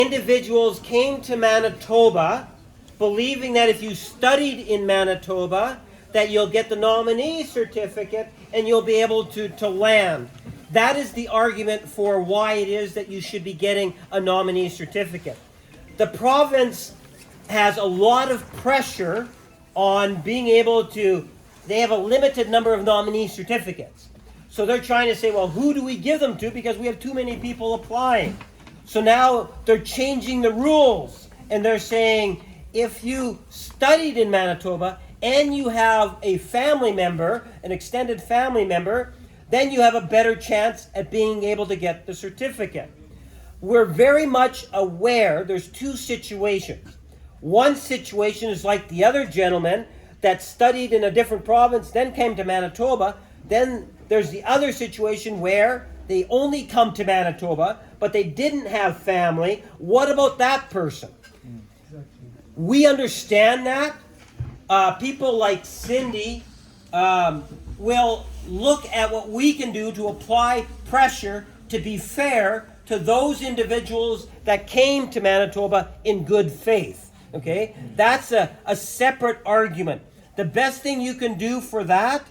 individuals came to Manitoba believing that if you studied in Manitoba, that you'll get the nominee certificate and you'll be able to land. That is the argument for why it is that you should be getting a nominee certificate. The province has a lot of pressure on being able to, they have a limited number of nominee certificates. So they're trying to say, well, who do we give them to because we have too many people applying. So now they're changing the rules and they're saying if you studied in Manitoba and you have a family member, an extended family member, then you have a better chance at being able to get the certificate. We're very much aware there's two situations. One situation is like the other gentleman that studied in a different province, then came to Manitoba. Then there's the other situation where they only come to Manitoba, but they didn't have family. What about that person? We understand that. People like Cindy will look at what we can do to apply pressure to be fair to those individuals that came to Manitoba in good faith. Okay? That's a separate argument. The best thing you can do for that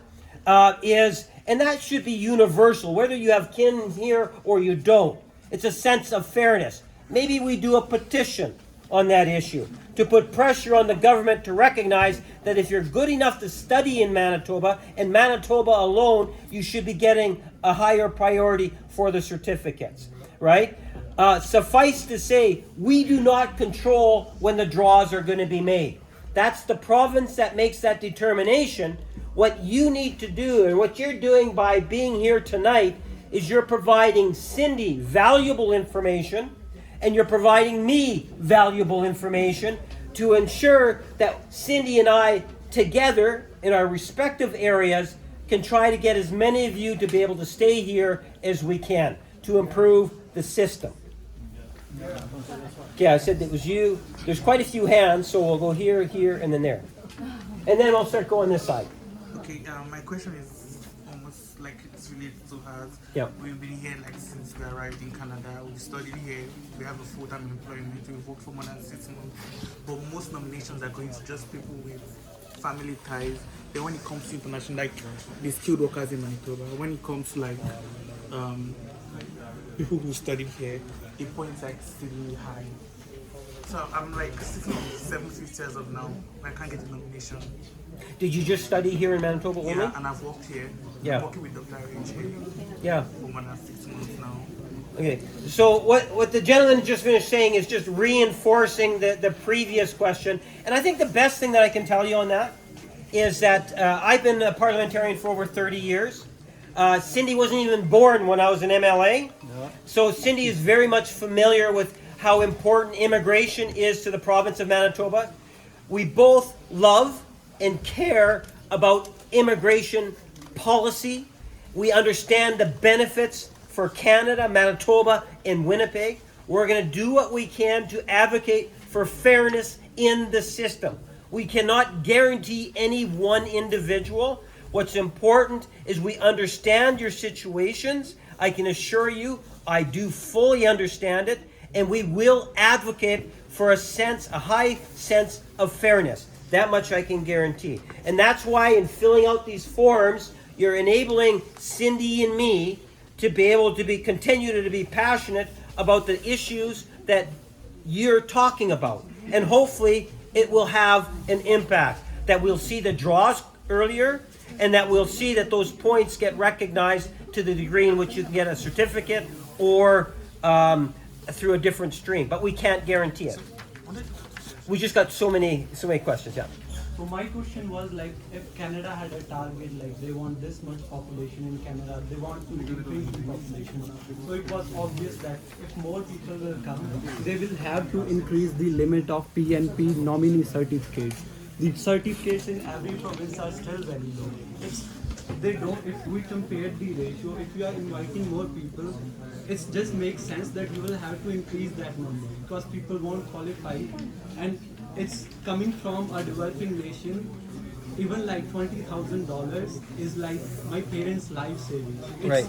is, and that should be universal, whether you have kin here or you don't. It's a sense of fairness. Maybe we do a petition on that issue to put pressure on the government to recognize that if you're good enough to study in Manitoba, and Manitoba alone, you should be getting a higher priority for the certificates, right? Suffice to say, we do not control when the draws are going to be made. That's the province that makes that determination. What you need to do, and what you're doing by being here tonight, is you're providing Cindy valuable information, and you're providing me valuable information to ensure that Cindy and I together in our respective areas can try to get as many of you to be able to stay here as we can to improve the system. Okay, I said it was you. There's quite a few hands, so we'll go here, here, and then there. And then we'll start going this side. Okay, my question is almost like it's related to us. Yeah. We've been here like since we arrived in Canada. We studied here. We have a full-time employment. We've worked for more than 6 months. But most nominations are going to just people with family ties. Then when it comes to international, like the skilled workers in Manitoba, when it comes to like people who studied here, the points are extremely high. So I'm like sitting on 750 as of now. I can't get a nomination. Did you just study here in Manitoba only? Yeah, and I've worked here. Yeah. I'm working with Dr. H here Yeah. for more than 6 months now. Okay, so what the gentleman just finished saying is just reinforcing the previous question. And I think the best thing that I can tell you on that is that I've been a parliamentarian for over 30 years. Cindy wasn't even born when I was an MLA. No. So Cindy is very much familiar with how important immigration is to the province of Manitoba. We both love and care about immigration policy. We understand the benefits for Canada, Manitoba, and Winnipeg. We're going to do what we can to advocate for fairness in the system. We cannot guarantee any one individual. What's important is we understand your situations. I can assure you, I do fully understand it, and we will advocate for a high sense of fairness. That much I can guarantee. And that's why in filling out these forms, you're enabling Cindy and me to be able to continue to be passionate about the issues that you're talking about. And hopefully it will have an impact, that we'll see the draws earlier, and that we'll see that those points get recognized to the degree in which you can get a certificate or through a different stream. But we can't guarantee it. We just got so many questions. Yeah. So my question was like, if Canada had a target, like they want this much population in Canada, they want to increase the population. So it was obvious that if more people will come, they will have to increase the limit of PNP nominee certificates. The certificates in every province are still very low. If we compare the ratio, if you are inviting more people, it just makes sense that you will have to increase that number because people won't qualify, and it's coming from a developing nation. Even like $20,000 is like my parents' life savings. Right.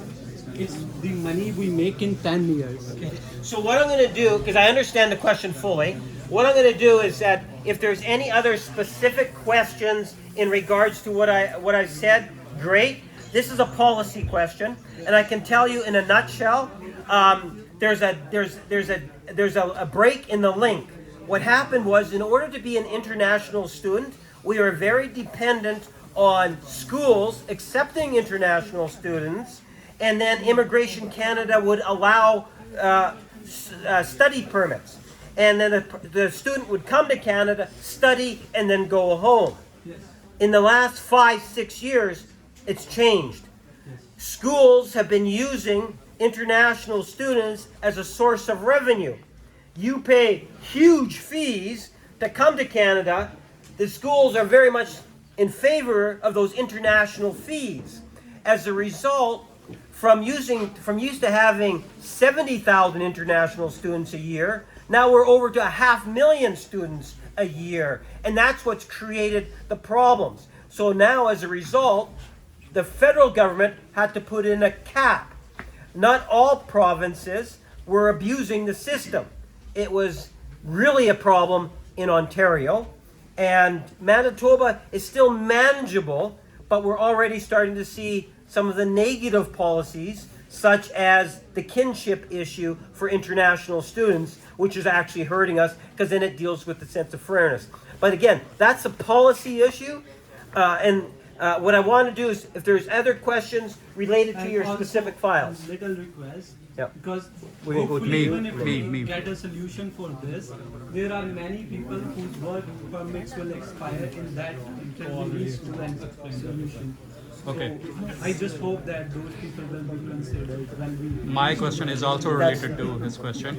it's the money we make in 10 years. So what I'm going to do, because I understand the question fully, what I'm going to do is that if there's any other specific questions in regards to what I said, great. This is a policy question, and I can tell you in a nutshell, there's a break in the link. What happened was, in order to be an international student, we are very dependent on schools accepting international students, and then Immigration Canada would allow study permits. And then the student would come to Canada, study, and then go home. Yes. In the last 5-6 years, it's changed. Schools have been using international students as a source of revenue. You pay huge fees to come to Canada. The schools are very much in favor of those international fees. As a result, from used to having 70,000 international students a year, now we're over to 500,000 students a year. And that's what's created the problems. So now, as a result, the federal government had to put in a cap. Not all provinces were abusing the system. It was really a problem in Ontario, and Manitoba is still manageable, but we're already starting to see some of the negative policies, such as the kinship issue for international students, which is actually hurting us because then it deals with the sense of fairness. But again, that's a policy issue, and what I want to do is, if there's other questions related to your specific files. Little request, Yeah. because We can go to hopefully you. even if Me. we get a solution for this, there are many people whose work permits will expire in that intervening solution. Okay. I just hope that those people will be considered when we. My question is also related to his question.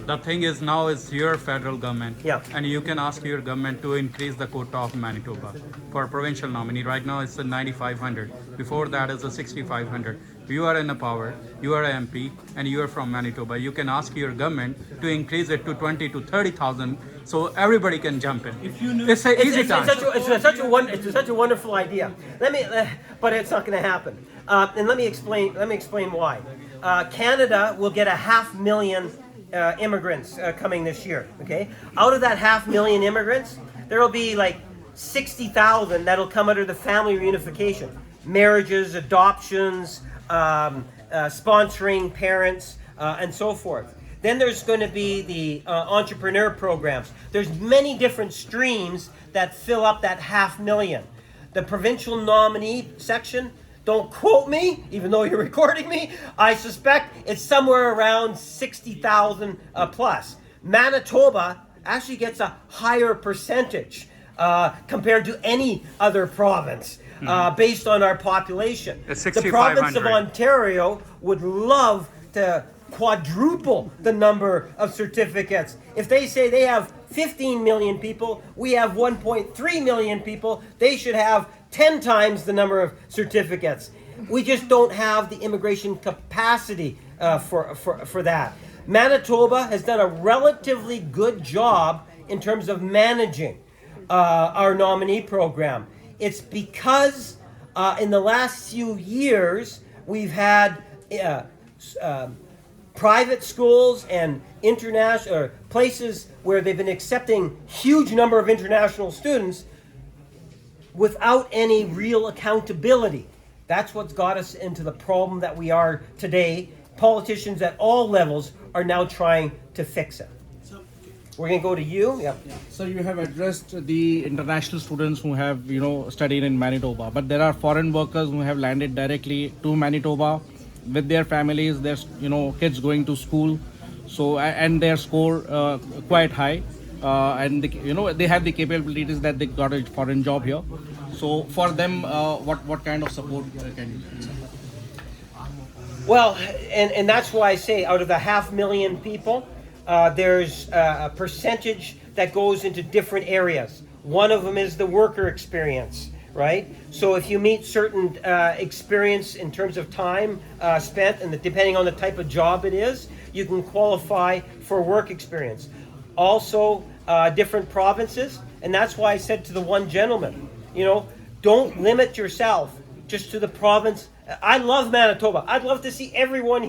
The thing is, now it's your federal government, Yeah. and you can ask your government to increase the quota of Manitoba for provincial nominee. Right now it's a 9,500. Before that is a 6,500. You are in the power, you are an MP, and you are from Manitoba. You can ask your government to increase it to 20 to 30,000, so everybody can jump in. If you knew- It's an easy task. It's such a wonderful idea. But it's not going to happen. And let me explain why. Canada will get 500,000 immigrants coming this year. Okay, out of that 500,000 immigrants, there will be like 60,000 that'll come under the family reunification, marriages, adoptions, sponsoring parents, and so forth. Then there's going to be the entrepreneur programs. There's many different streams that fill up that 500,000. The provincial nominee section, don't quote me, even though you're recording me, I suspect it's somewhere around 60,000 plus. Manitoba actually gets a higher percentage compared to any other province based on our population. It's The province of 6,500. Ontario would love to quadruple the number of certificates. If they say they have 15 million people, we have 1.3 million people, they should have 10 times the number of certificates. We just don't have the immigration capacity for that. Manitoba has done a relatively good job in terms of managing our nominee program. It's because in the last few years we've had private schools and international places where they've been accepting huge number of international students without any real accountability. That's what's got us into the problem that we are today. Politicians at all levels are now trying to fix it. We're going to go to you. Yep. So you have addressed the international students who have, studied in Manitoba, but there are foreign workers who have landed directly to Manitoba with their families, their, kids going to school, so and their score quite high, and they have the capabilities that they got a foreign job here. So for them, what kind of support can you? Well, and that's why I say out of the 500,000 people, there's a percentage that goes into different areas. One of them is the worker experience, right? So if you meet certain experience in terms of time spent, and depending on the type of job it is, you can qualify for work experience. Also, different provinces, and that's why I said to the one gentleman, don't limit yourself just to the province I love Manitoba. I'd love to see everyone